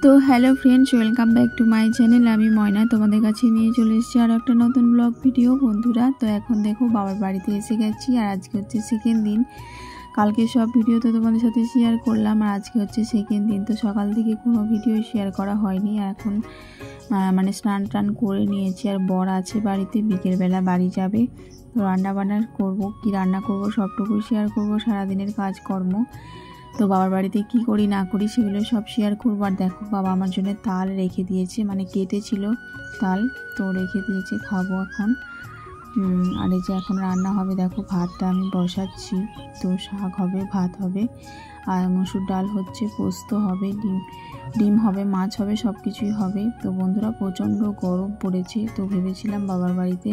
তো hello friends, welcome back to my channel. আমি ময়না তোমাদের কাছে নিয়ে চলে এসেছি আর একটা নতুন ব্লগ ভিডিও। বন্ধুরা, তো এখন দেখো বাবার বাড়িতে এসে গেছি আর আজকে হচ্ছে সেকেন্ড দিন। কালকে সব ভিডিও তো তোমাদের সাথে শেয়ার করলাম আর আজকে হচ্ছে সেকেন্ড দিন। তো সকাল থেকে কোনো ভিডিও শেয়ার করা হয়নি। এখন মানে স্নান টান করে নিয়েছি আর বর আছে বাড়িতে, বিকেলবেলা বাড়ি যাবে। তো রান্না বান্না করবো, কি রান্না করব সবটুকুই শেয়ার করব, সারাদিনের কাজকর্ম। তো বাবার বাড়িতে কি করি না করি সেগুলো সব শেয়ার করবো। আর দেখো বাবা আমার জন্য তাল রেখে দিয়েছে, মানে কেটেছিল তাল, তো রেখে দিয়েছে, খাবো এখন। আর এই যে এখন রান্না হবে, দেখো ভাতটা আমি বসাচ্ছি। তো শাক হবে, ভাত হবে, আর মসুর ডাল হচ্ছে, পোস্ত হবে, ডিম হবে, মাছ হবে, সব কিছুই হবে। তো বন্ধুরা, প্রচণ্ড গরম পড়েছে। তো ভেবেছিলাম বাবার বাড়িতে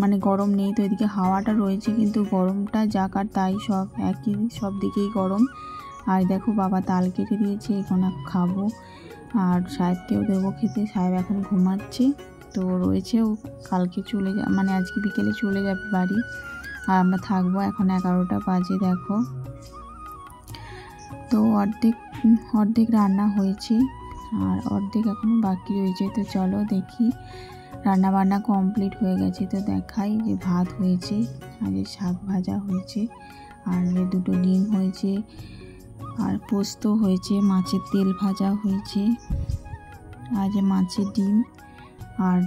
মানে গরম নেই, তো এদিকে হাওয়াটা রয়েছে কিন্তু গরমটা যাক আর তাই, সব একই, সব দিকেই গরম। আর দেখো বাবা তাল কেটে দিয়েছে, এখন খাবো আর সাহেবকেও দেবো খেতে। সাহেব এখন ঘুমাচ্ছে, তো রয়েছে, ও কালকে চলে মানে আজকে বিকেলে চলে যাবে বাড়ি আর আমরা থাকবো। এখন 11টা বাজে দেখো। তো অর্ধেক রান্না হয়েছে আর অর্ধেক এখনও বাকি রয়েছে। তো চলো দেখি, রান্না বান্না কমপ্লিট হয়ে গেছে। তো দেখাই যে ভাত হয়েছে আর যে শাক ভাজা হয়েছে আর যে 2টো ডিম হয়েছে আর পোস্ত হয়েছে, মাছের তেল ভাজা হয়েছে আর যে মাছের ডিম আর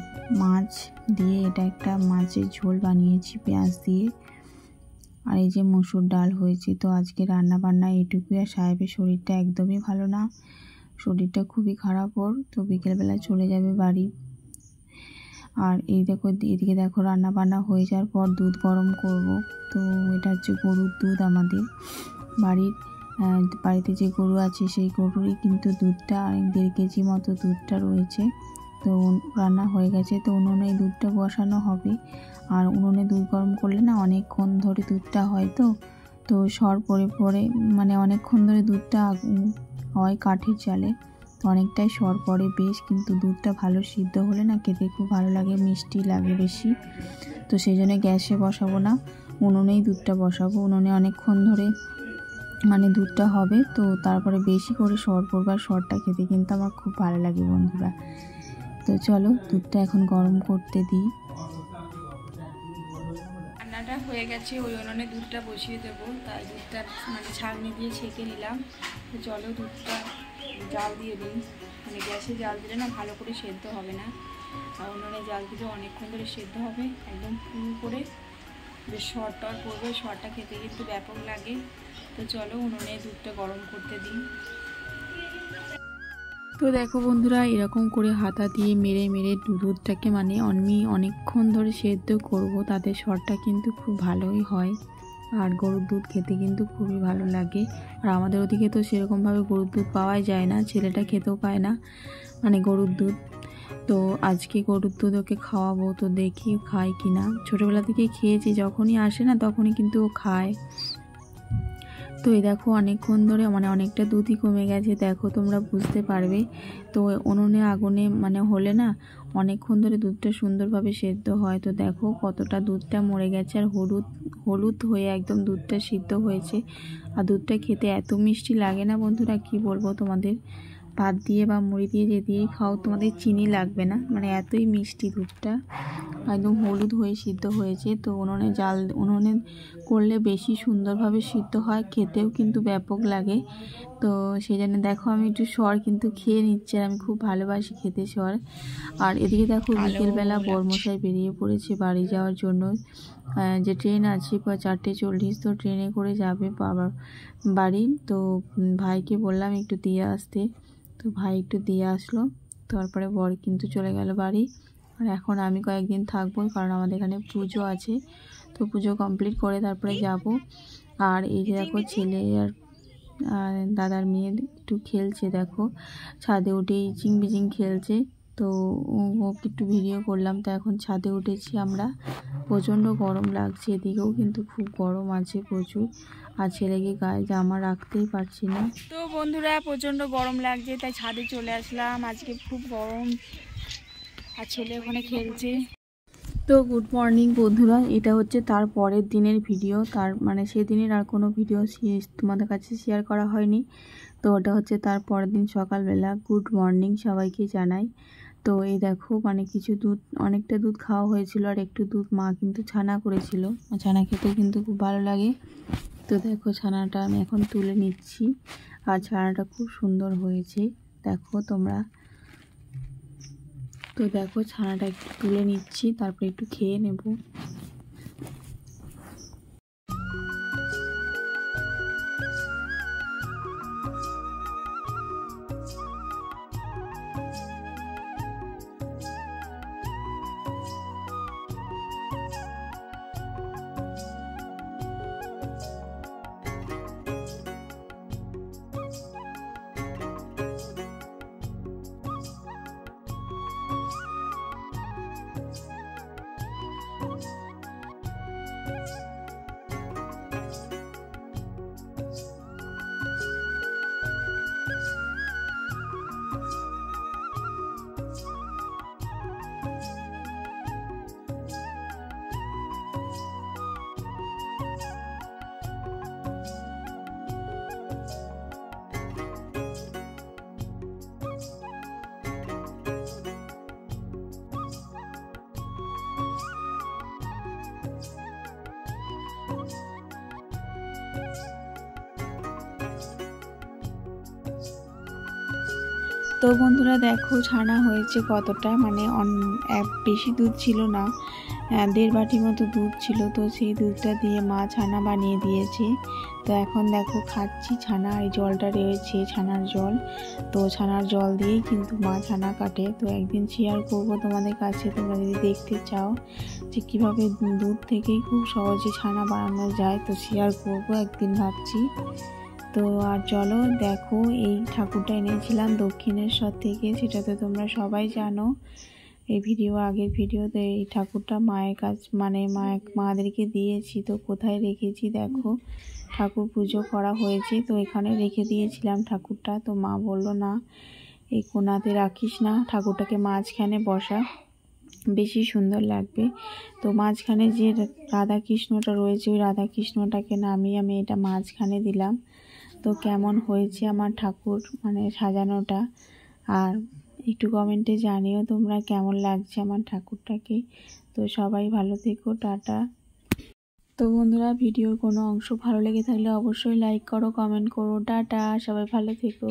মাছ দিয়ে এটা একটা মাছের ঝোল বানিয়েছি পেঁয়াজ দিয়ে। আর এই যে মসুর ডাল হয়েছে। তো আজকে রান্না বান্না এইটুকুই। আর সাহেবের শরীরটা একদমই ভালো না, শরীরটা খুবই খারাপ ওর। তো বিকেলবেলা চলে যাবে বাড়ি। আর এই দেখো, এদিকে দেখো রান্না বান্না হয়ে যাওয়ার পর দুধ গরম করব। তো এটা হচ্ছে গরুর দুধ, আমাদের বাড়িতে যে গরু আছে সেই গরুরই কিন্তু দুধটা, 1.5 কেজি মতো দুধটা রয়েছে। তো রান্না হয়ে গেছে, তো উনুনে দুধটা বসানো হবে। আর উনুনে দুধ গরম করলে না অনেকক্ষণ ধরে দুধটা হয়, তো সর পড়ে মানে অনেকক্ষণ ধরে দুধটা হয় কাঠের জালে, তো অনেকটাই সর পড়ে বেশ। কিন্তু দুধটা ভালো সিদ্ধ হলে না খেতে খুব ভালো লাগে, মিষ্টি লাগে বেশি। তো সেই জন্য গ্যাসে বসাবো না, উনুনেই দুধটা বসাবো। উনুনে অনেকক্ষণ ধরে মানে দুধটা হবে, তো তারপরে বেশি করে সর পড়বে আর সরটা খেতে কিন্তু আমার খুব ভালো লাগে বন্ধুরা। তো চলো দুধটা এখন গরম করতে দিই। রান্নাটা হয়ে গেছে, ওই উনুনে দুধটা বসিয়ে দেবো, তাই দুধটা মানে ছাঁকনি দিয়ে ছেঁকে নিলাম। তো চলো দুধটা জাল দিয়ে দিই, মানে গ্যাসে জাল দিলে না ভালো করে সেদ্ধ হবে না, আর উনুনে জাল দিলে অনেকক্ষণ ধরে সেদ্ধ হবে, একদম পুরো করে বেশ সরটা করবে, সরটা খেতে কিন্তু ব্যাপক লাগে। তো চলো উনুনে দুধটা গরম করতে দিই। তো দেখো বন্ধুরা, এরকম করে হাতা দিয়ে মেরে মেরে দুধটাকে মানে আমি অনেকক্ষণ ধরে সেদ্ধ করব, তাতে সরটা কিন্তু খুব ভালোই হয়। আর গরুর দুধ খেতে কিন্তু খুবই ভালো লাগে। আর আমাদের ওদিকে তো সেরকমভাবে গরুর দুধ পাওয়াই যায় না, ছেলেটা খেতেও পায় না মানে গরুর দুধ। তো আজকে গরুর দুধ ওকে খাওয়াবো, তো দেখি খায় কি না। ছোটোবেলা থেকে খেয়েছি, যখনই আসে না তখনই কিন্তু ও খায়। তো এই দেখো অনেকক্ষণ ধরে মানে অনেকটা দুধই কমে গেছে, দেখো তোমরা বুঝতে পারবে। তো উনুনে আগুনে মানে হলে না অনেকক্ষণ ধরে দুধটা সুন্দরভাবে সেদ্ধ হয়। তো দেখো কতটা দুধটা মরে গেছে আর হলুদ হয়ে একদম দুধটা সিদ্ধ হয়েছে। আর দুধটা খেতে এত মিষ্টি লাগে না বন্ধুরা, কি বলবো তোমাদের। ভাত দিয়ে বা মুড়ি দিয়ে যে দিয়েই খাও তোমাদের চিনি লাগবে না, মানে এতই মিষ্টি দুধটা, একদম হলুদ হয়ে সিদ্ধ হয়েছে। তো উনুনে করলে বেশি সুন্দরভাবে সিদ্ধ হয়, খেতেও কিন্তু ব্যাপক লাগে। তো সেই জন্য দেখো আমি একটু সর কিন্তু খেয়ে নিচ্ছি, আর আমি খুব ভালোবাসি খেতে সর। আর এদিকে দেখো বিকেলবেলা বরমশাই বেরিয়ে পড়েছে বাড়ি যাওয়ার জন্য, যে ট্রেন আছে 4:40, তো ট্রেনে করে যাবে বাবার বাড়ি। তো ভাইকে বললাম একটু দিয়ে আসতে, তো ভাই একটু দিয়ে আসলো, তারপরে বর কিন্তু চলে গেল বাড়ি। আর এখন আমি কয়েকদিন থাকবো, কারণ আমাদের এখানে পুজো আছে, তো পুজো কমপ্লিট করে তারপরে যাব। আর এই যে দেখো ছেলে আর দাদার মেয়ে একটু খেলছে, দেখো ছাদে উঠে ইচিং বিচিং খেলছে। তো ওকে একটু ভিডিও করলাম। তো এখন ছাদে উঠেছি আমরা, প্রচণ্ড গরম লাগছে, এদিকেও কিন্তু খুব গরম আছে প্রচুর। আর ছেলেকে গায়ে জামা রাখতেই পারছি না। তো বন্ধুরা, প্রচণ্ড গরম লাগছে তাই ছাদে চলে আসলাম, আজকে খুব গরম। আর ছেলে ওখানে খেলছে। তো গুড মর্নিং বন্ধুরা, এটা হচ্ছে তার পরের দিনের ভিডিও, তার মানে সেদিনের আর কোনো ভিডিও তোমাদের কাছে শেয়ার করা হয়নি। তো ওটা হচ্ছে তার পরের দিন সকালবেলা। গুড মর্নিং সবাইকে জানাই। তো এই দেখো মানে কিছু দুধ, অনেকটা দুধ খাওয়া হয়েছিল আর একটু দুধ মা কিন্তু ছানা করেছিল। ছানা খেতে কিন্তু খুব ভালো লাগে। তো দেখো ছানাটা আমি এখন তুলে নিচ্ছি আর ছানাটা খুব সুন্দর হয়েছে দেখো তোমরা। তো দেখো ছানাটা একটু তুলে নিচ্ছি, তারপরে একটু খেয়ে নেব। তো বন্ধুরা দেখো ছানা হয়েছে কতটা, মানে বেশি দুধ ছিল না, 1.5 বাটি মতো দুধ ছিল। তো সেই দুধটা দিয়ে মা ছানা বানিয়ে দিয়েছে। তো এখন দেখো খাচ্ছি ছানা, এই জলটা রয়েছে ছানার জল। তো ছানার জল দিয়েই কিন্তু মা ছানা কাটে। তো একদিন শেয়ার করব তোমাদের কাছে, তোমরা যদি দেখতে চাও যে কীভাবে দুধ থেকেই খুব সহজে ছানা বানানো যায়, তো শেয়ার করব একদিন ভাবছি। তো আর চলো দেখো, এই ঠাকুরটা এনেছিলাম দক্ষিণেশ্বর থেকে, সেটা তো তোমরা সবাই জানো। এই আগের ভিডিওতে এই ঠাকুরটা মায়ের কাছ মানে মাদেরকে দিয়েছি। তো কোথায় রেখেছি দেখো, ঠাকুর পুজো করা হয়েছে তো এখানে রেখে দিয়েছিলাম ঠাকুরটা। তো মা বলল না, এই কোণাতে রাখিস না, ঠাকুরটাকে মাঝখানে বসা, বেশি সুন্দর লাগবে। তো মাঝখানে যে রাধাকৃষ্ণটা রয়েছে, ওই রাধাকৃষ্ণটাকে নামিয়ে আমি এটা মাঝখানে দিলাম। তো কেমন হয়েছে আমার ঠাকুর মানে সাজানোটা, আর একটু কমেন্টে জানিও তোমরা কেমন লাগছে আমার ঠাকুরটাকে। তো সবাই ভালো থেকো, টাটা। তো বন্ধুরা ভিডিওর কোনো অংশ ভালো লেগে থাকলে অবশ্যই লাইক করো, কমেন্ট করো, টাটা, সবাই ভালো থেকো।